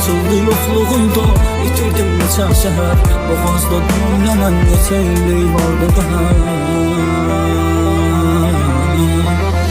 açıldı yoxluğunda. İtirdim neçə şəhər, boğazda düyünlənən neçə illik vardı qəhər.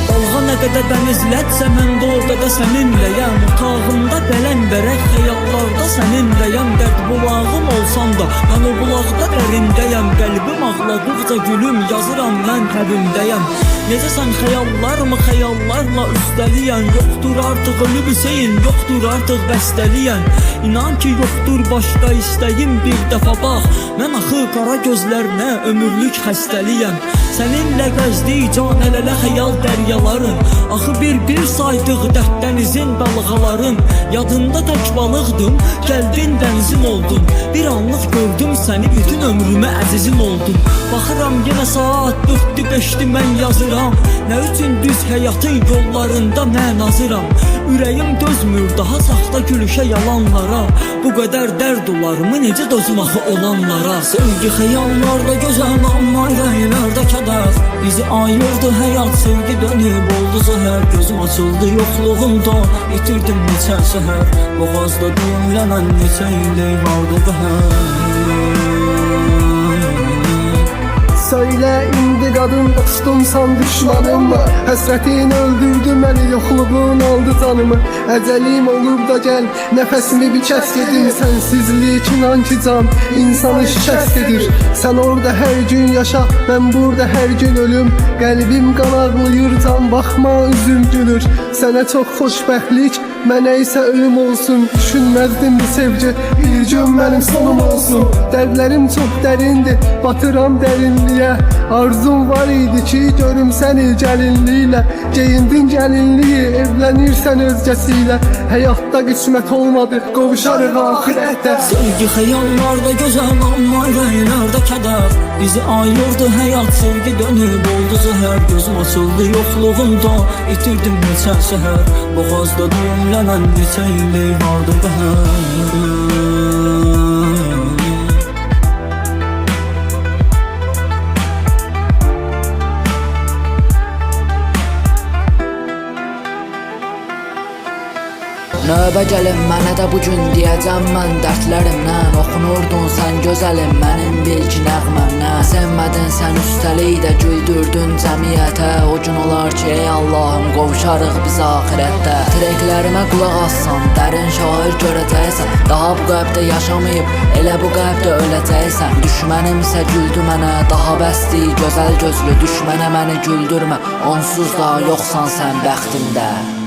Dalğa nə qədər dənizlətsə mən də orada da səninləyəm. Otağımda bələn bərək xəyallarda səninləyəm. Dərd bulağım olsam da mən o bulaqda dərindəyəm. Qəlbim ağladıqca gülüm yazıram mən təbimdəyəm. Necə sən xəyallarımı xəyallarla üstəliyən. Yoxdur artıq ölüb Hüseyin, yoxdur artıq bəstəliyən. İnan ki yoxdur başqa istəyim bir dəfə bax. Mən axı qara gözlərinə ömürlük xəstəliyəm. Səninlə gəzdik can elələ xəyal dəryaların. Axı bir saydıq dərddənizin dalğaların. Yadında tək balıqdım, gəldin dənizim oldun. Bir anlıq gördüm səni, bütün ömrümə əzizim oldun. Baxıram yenə saat 4-dü 5-di mən yazıram. Nə üçün düz həyatın yollarında mən hazıram. Ürəyim dözmür daha saxta gülüşə yalanlara. Bu qədər dərd olarmı necə dözüm axı olanlara. Sevgi xəyallarda gözəl amma ürəklərdə kədər. Bizi ayırdı həyat, sevgi dönüb oldu zəhər. Gözüm açıldı yoxluğunda, itirdim neçə şəhər. Boğazda düyünlənən neçə illik vardı qəhər. Söylə indi qadın dostumsan düşmanım mı? Həsrətin öldürdü məni, yoxluğun aldı canımı. Əcəlim olub da gəl, nəfəsimi bir kəs gedim. Sənsizlik inan ki can insanı şikəst edir. Sən orada hər gün yaşa, mən burada hər gün ölüm. Qəlbim qan ağlayır, can baxma üzüm gülür. Sənə çox xoşbəxtlik, mənə isə ölüm olsun. Düşünməzdim bu sevgi bir gün mənim sonum olsun. Dərdlərim çox dərindir, batıram dərinliyə. Arzum var idi ki görüm səni gəlinliklə. Geyindin gəlinliyi, evlənirsən özgəsiylə. Həyatda qismət olmadı, qovuşarıq axirətdə. Sevgi xəyallarda gözəl amma ürəklərdə kədər. Bizi ayırdı həyat, sevgi dönüb oldu zəhər. Gözüm açıldı yoxluğunda, itirdim neçə şəhər. Boğazda düyünlənən neçə illik vardı qəhər. Növbə gəlin mənə də bugün deyəcəm mən dərdlərimdən. Oxunurdun sən gözəlim mənim bilgi nəğməmdən. Sevmədin sən üstəlik də güldürdün cəmiyyətə. O gün olar ki ey Allahım qovuşarıq biz axirətdə. Treklərimə qulaq assan dərin şair görəcəksən. Daha bu qəlbdə yaşamayıb elə bu qəlbdə öləcəksən. Düşmənimsə güldü mənə daha bəsdi gözəl gözlü. Düşmənə məni güldürmə, onsuz da yoxsan sən bəxtimdə.